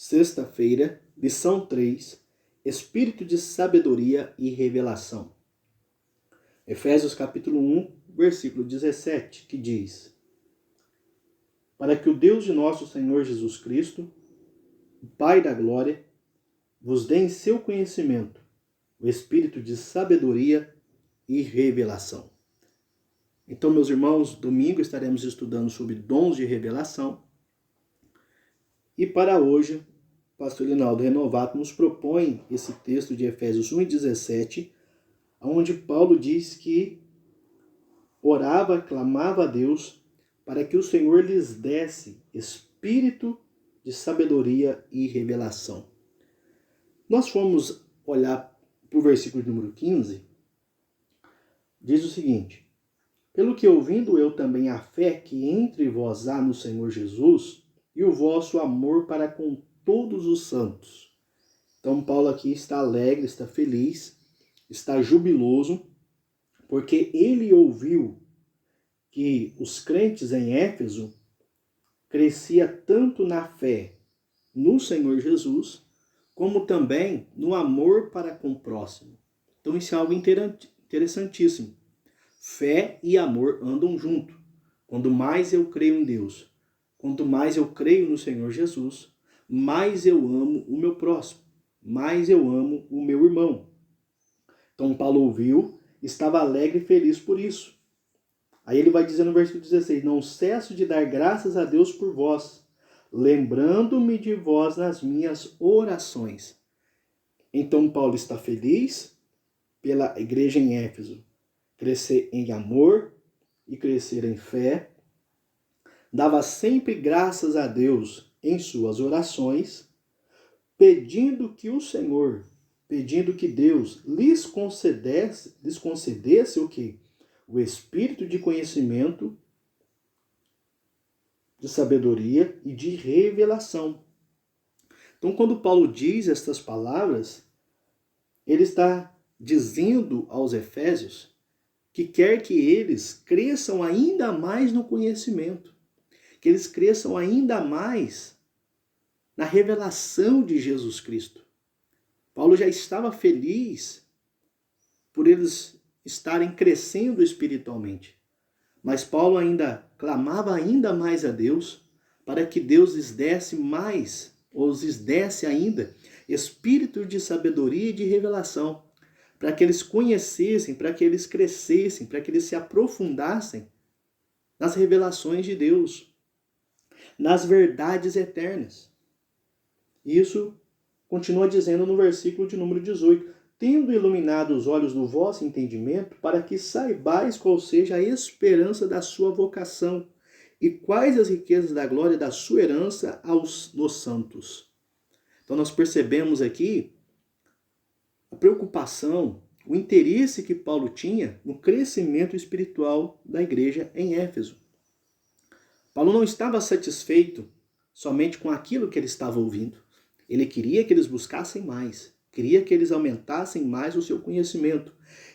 Sexta-feira, lição 3, Espírito de sabedoria e revelação. Efésios capítulo 1, versículo 17, que diz: Para que o Deus de nosso Senhor Jesus Cristo, o Pai da glória, vos dê em seu conhecimento o Espírito de sabedoria e revelação. Então, meus irmãos, domingo estaremos estudando sobre dons de revelação. E para hoje, o pastor Linaldo Renovato nos propõe esse texto de Efésios 1:17, onde Paulo diz que orava, clamava a Deus para que o Senhor lhes desse espírito de sabedoria e revelação. Nós fomos olhar para o versículo número 15, diz o seguinte: Pelo que ouvindo eu também a fé que entre vós há no Senhor Jesus, e o vosso amor para com todos os santos. Então Paulo aqui está alegre, está feliz, está jubiloso, porque ele ouviu que os crentes em Éfeso crescia tanto na fé no Senhor Jesus, como também no amor para com o próximo. Então isso é algo interessantíssimo. Fé e amor andam junto. Quanto mais eu creio em Deus, quanto mais eu creio no Senhor Jesus, mais eu amo o meu próximo, mais eu amo o meu irmão. Então Paulo ouviu, estava alegre e feliz por isso. Aí ele vai dizer no versículo 16, Não cesso de dar graças a Deus por vós, lembrando-me de vós nas minhas orações. Então Paulo está feliz pela igreja em Éfeso crescer em amor e crescer em fé, dava sempre graças a Deus em suas orações, pedindo que o Senhor, pedindo que Deus lhes concedesse o quê? O espírito de conhecimento, de sabedoria e de revelação. Então, quando Paulo diz estas palavras, ele está dizendo aos Efésios que quer que eles cresçam ainda mais no conhecimento, que eles cresçam ainda mais na revelação de Jesus Cristo. Paulo já estava feliz por eles estarem crescendo espiritualmente, mas Paulo ainda clamava ainda mais a Deus para que Deus lhes desse mais, ou lhes desse ainda, espírito de sabedoria e de revelação, para que eles conhecessem, para que eles crescessem, para que eles se aprofundassem nas revelações de Deus, nas verdades eternas. Isso continua dizendo no versículo de número 18, tendo iluminado os olhos do vosso entendimento, para que saibais qual seja a esperança da sua vocação, e quais as riquezas da glória da sua herança nos santos. Então nós percebemos aqui a preocupação, o interesse que Paulo tinha no crescimento espiritual da igreja em Éfeso. Paulo não estava satisfeito somente com aquilo que ele estava ouvindo. Ele queria que eles buscassem mais, queria que eles aumentassem mais o seu conhecimento.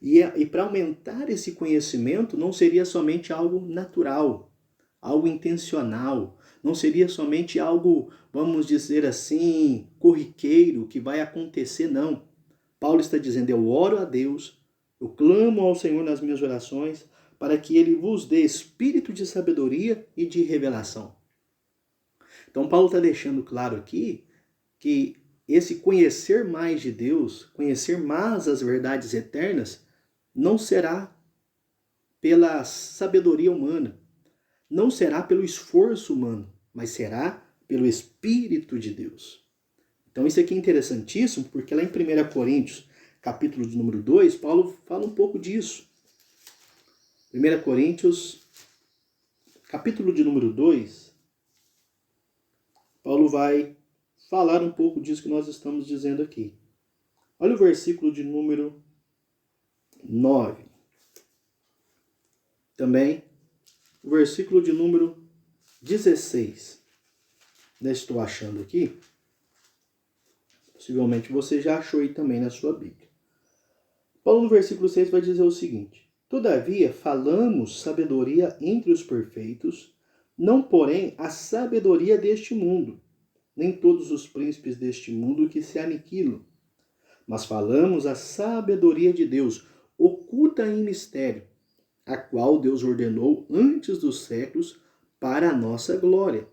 E para aumentar esse conhecimento não seria somente algo natural, algo intencional, não seria somente algo, vamos dizer assim, corriqueiro, que vai acontecer, não. Paulo está dizendo, eu oro a Deus, eu clamo ao Senhor nas minhas orações, para que Ele vos dê espírito de sabedoria e de revelação. Então Paulo está deixando claro aqui que esse conhecer mais de Deus, conhecer mais as verdades eternas, não será pela sabedoria humana, não será pelo esforço humano, mas será pelo Espírito de Deus. Então isso aqui é interessantíssimo, porque lá em 1 Coríntios, capítulo de número 2, Paulo fala um pouco disso. 1 Coríntios, capítulo de número 2, Paulo vai falar um pouco disso que nós estamos dizendo aqui. Olha o versículo de número 9. Também o versículo de número 16. Né, estou achando aqui. Possivelmente você já achou aí também na sua Bíblia. Paulo no versículo 6 vai dizer o seguinte: Todavia falamos sabedoria entre os perfeitos, não porém a sabedoria deste mundo, nem todos os príncipes deste mundo que se aniquilam, mas falamos a sabedoria de Deus, oculta em mistério, a qual Deus ordenou antes dos séculos para a nossa glória,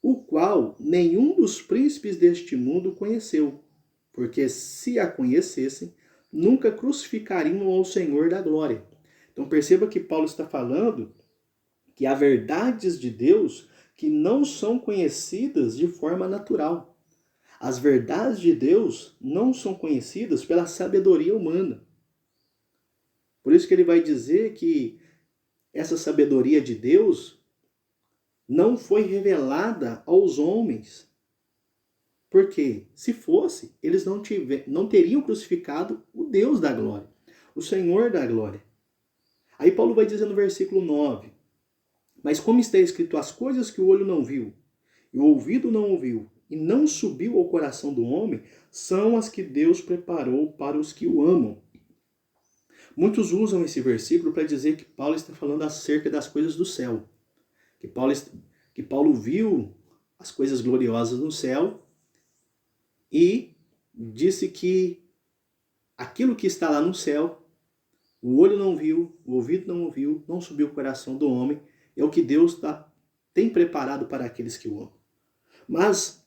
o qual nenhum dos príncipes deste mundo conheceu, porque se a conhecessem, nunca crucificariam ao Senhor da glória. Então perceba que Paulo está falando que há verdades de Deus que não são conhecidas de forma natural. As verdades de Deus não são conhecidas pela sabedoria humana. Por isso que ele vai dizer que essa sabedoria de Deus não foi revelada aos homens. Porque, se fosse, eles não teriam crucificado o Deus da glória, o Senhor da glória. Aí Paulo vai dizer no versículo 9, mas como está escrito, as coisas que o olho não viu, e o ouvido não ouviu, e não subiu ao coração do homem, são as que Deus preparou para os que o amam. Muitos usam esse versículo para dizer que Paulo está falando acerca das coisas do céu. Que Paulo viu as coisas gloriosas no céu e disse que aquilo que está lá no céu, o olho não viu, o ouvido não ouviu, não subiu ao coração do homem, é o que Deus tem preparado para aqueles que o amam. Mas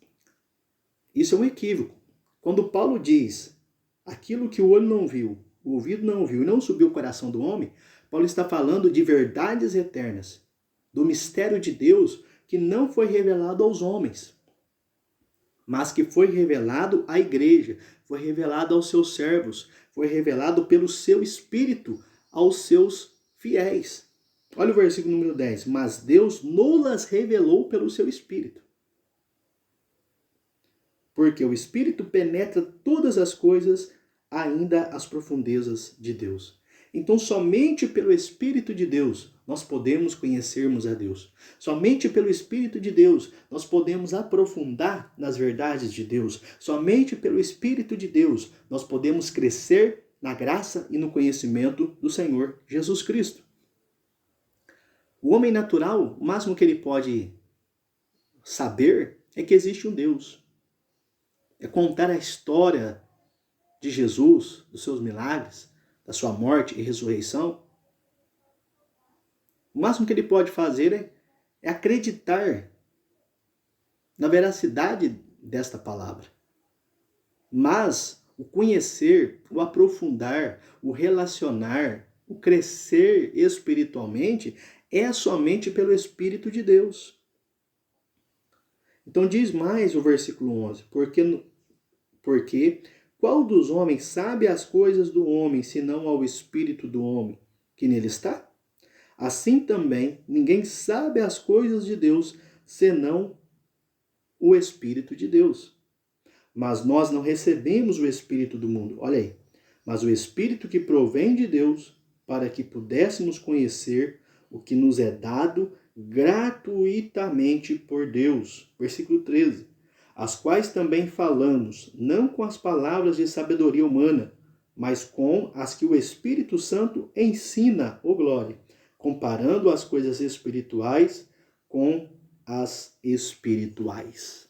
isso é um equívoco. Quando Paulo diz aquilo que o olho não viu, o ouvido não ouviu e não subiu ao coração do homem, Paulo está falando de verdades eternas, do mistério de Deus que não foi revelado aos homens, mas que foi revelado à igreja, foi revelado aos seus servos, foi revelado pelo seu Espírito aos seus fiéis. Olha o versículo número 10. Mas Deus nolas revelou pelo seu Espírito. Porque o Espírito penetra todas as coisas, ainda as profundezas de Deus. Então, somente pelo Espírito de Deus nós podemos conhecermos a Deus. Somente pelo Espírito de Deus nós podemos aprofundar nas verdades de Deus. Somente pelo Espírito de Deus nós podemos crescer na graça e no conhecimento do Senhor Jesus Cristo. O homem natural, o máximo que ele pode saber é que existe um Deus. É contar a história de Jesus, dos seus milagres, da sua morte e ressurreição. O máximo que ele pode fazer é acreditar na veracidade desta palavra. Mas o conhecer, o aprofundar, o relacionar, o crescer espiritualmente é somente pelo Espírito de Deus. Então diz mais o versículo 11, porque qual dos homens sabe as coisas do homem, senão ao Espírito do homem que nele está? Assim também, ninguém sabe as coisas de Deus, senão o Espírito de Deus. Mas nós não recebemos o Espírito do mundo, olha aí, mas o Espírito que provém de Deus, para que pudéssemos conhecer o que nos é dado gratuitamente por Deus. Versículo 13. As quais também falamos, não com as palavras de sabedoria humana, mas com as que o Espírito Santo ensina, ô glória, comparando as coisas espirituais com as espirituais.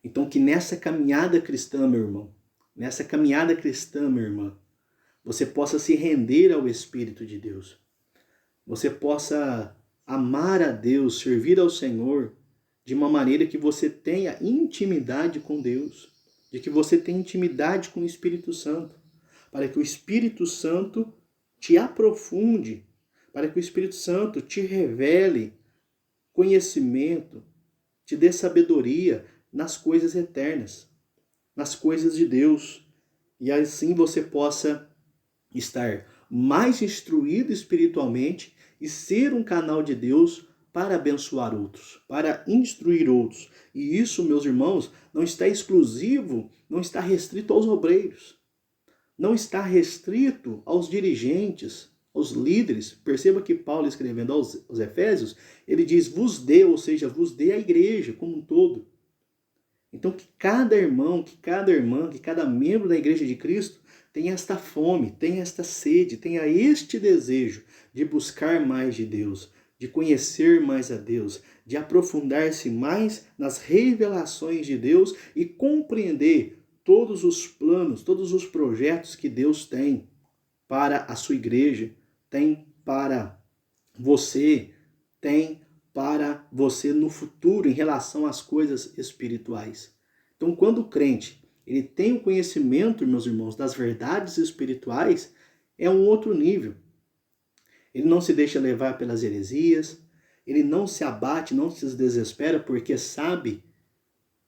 Então, que nessa caminhada cristã, meu irmão, nessa caminhada cristã, minha irmã, você possa se render ao Espírito de Deus. Você possa amar a Deus, servir ao Senhor, de uma maneira que você tenha intimidade com Deus, de que você tenha intimidade com o Espírito Santo, para que o Espírito Santo te aprofunde, para que o Espírito Santo te revele conhecimento, te dê sabedoria nas coisas eternas, nas coisas de Deus, e assim você possa estar mais instruído espiritualmente e ser um canal de Deus para abençoar outros, para instruir outros. E isso, meus irmãos, não está exclusivo, não está restrito aos obreiros, não está restrito aos dirigentes, aos líderes. Perceba que Paulo, escrevendo aos Efésios, ele diz vos dê, ou seja, vos dê a igreja como um todo. Então que cada irmão, que cada irmã, que cada membro da igreja de Cristo tenha esta fome, tenha esta sede, tenha este desejo de buscar mais de Deus, de conhecer mais a Deus, de aprofundar-se mais nas revelações de Deus e compreender todos os planos, todos os projetos que Deus tem para a sua igreja, tem para você, tem para você no futuro em relação às coisas espirituais. Então, quando o crente ele tem o conhecimento, meus irmãos, das verdades espirituais, é um outro nível. Ele não se deixa levar pelas heresias, ele não se abate, não se desespera, porque sabe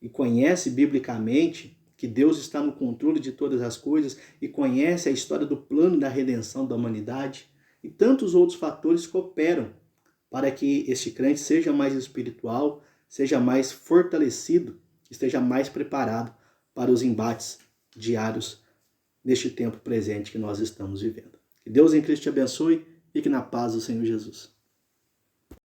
e conhece biblicamente que Deus está no controle de todas as coisas e conhece a história do plano da redenção da humanidade. E tantos outros fatores cooperam para que este crente seja mais espiritual, seja mais fortalecido, esteja mais preparado para os embates diários neste tempo presente que nós estamos vivendo. Que Deus em Cristo te abençoe. Fique na paz do Senhor Jesus.